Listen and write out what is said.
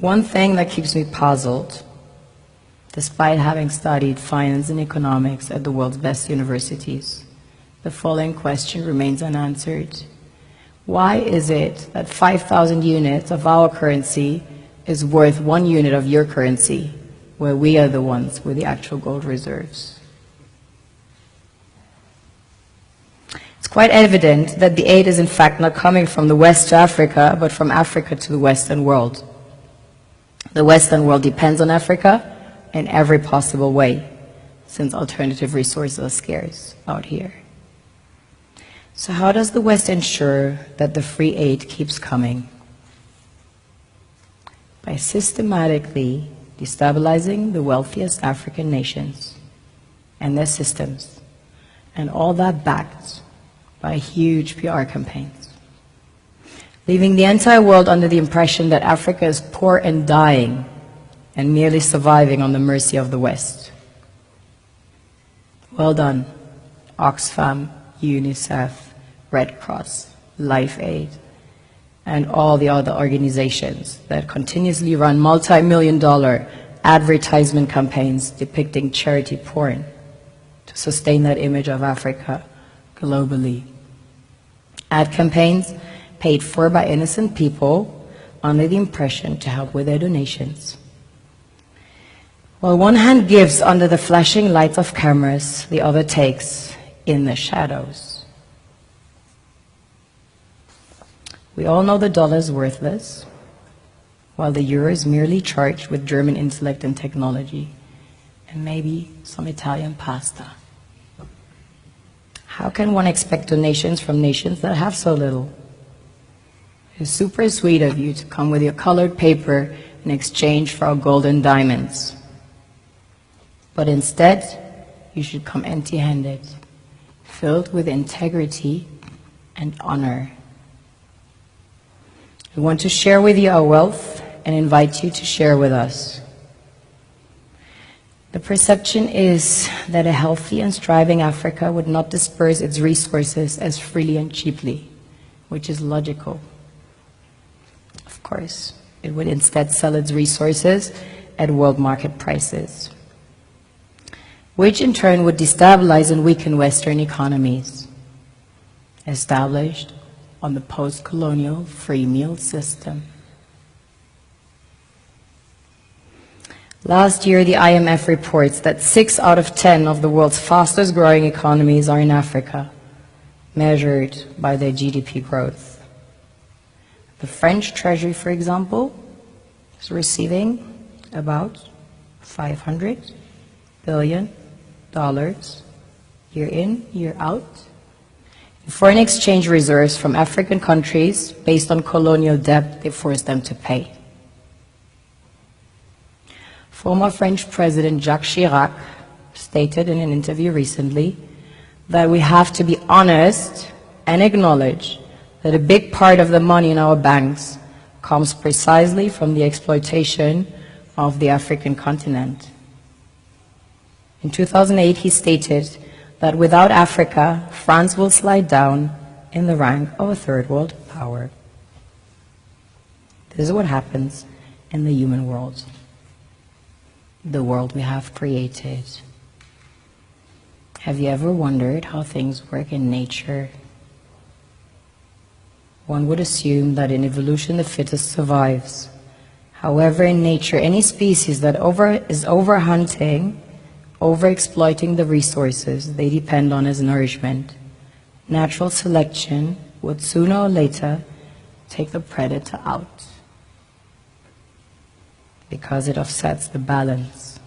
One thing that keeps me puzzled, despite having studied finance and economics at the world's best universities, the following question remains unanswered. Why is it that 5,000 units of our currency is worth 1 unit of your currency, where we are the ones with the actual gold reserves? It's quite evident that the aid is in fact not coming from the West to Africa, but from Africa to the Western world. The Western world depends on Africa in every possible way, since alternative resources are scarce out here. So how does the West ensure that the free aid keeps coming? By systematically destabilizing the wealthiest African nations and their systems, and all that backed by huge PR campaigns, leaving the entire world under the impression that Africa is poor and dying and merely surviving on the mercy of the West. Well done, Oxfam, UNICEF, Red Cross, Life Aid, and all the other organizations that continuously run multi-million-dollar advertisement campaigns depicting charity porn to sustain that image of Africa globally. Ad campaigns paid for by innocent people under the impression to help with their donations. While one hand gives under the flashing lights of cameras, the other takes in the shadows. We all know the dollar is worthless, while the euro is merely charged with German intellect and technology, and maybe some Italian pasta. How can one expect donations from nations that have so little? It's super sweet of you to come with your colored paper in exchange for our gold and diamonds. But instead, you should come empty-handed, filled with integrity and honor. We want to share with you our wealth and invite you to share with us. The perception is that a healthy and striving Africa would not disperse its resources as freely and cheaply, which is logical. Of course, it would instead sell its resources at world market prices, which in turn would destabilize and weaken Western economies, established on the post-colonial free meal system. Last year, the IMF reports that 6 out of 10 of the world's fastest growing economies are in Africa, measured by their GDP growth. The French Treasury, for example, is receiving about $500 billion year in, year out, in foreign exchange reserves from African countries based on colonial debt they forced them to pay. Former French President Jacques Chirac stated in an interview recently that we have to be honest and acknowledge that a big part of the money in our banks comes precisely from the exploitation of the African continent. In 2008, he stated that without Africa, France will slide down in the rank of a third world power. This is what happens in the human world, the world we have created. Have you ever wondered how things work in nature? One would assume that in evolution the fittest survives. However, in nature, any species that is overhunting, overexploiting the resources they depend on as nourishment, natural selection would sooner or later take the predator out, because it offsets the balance.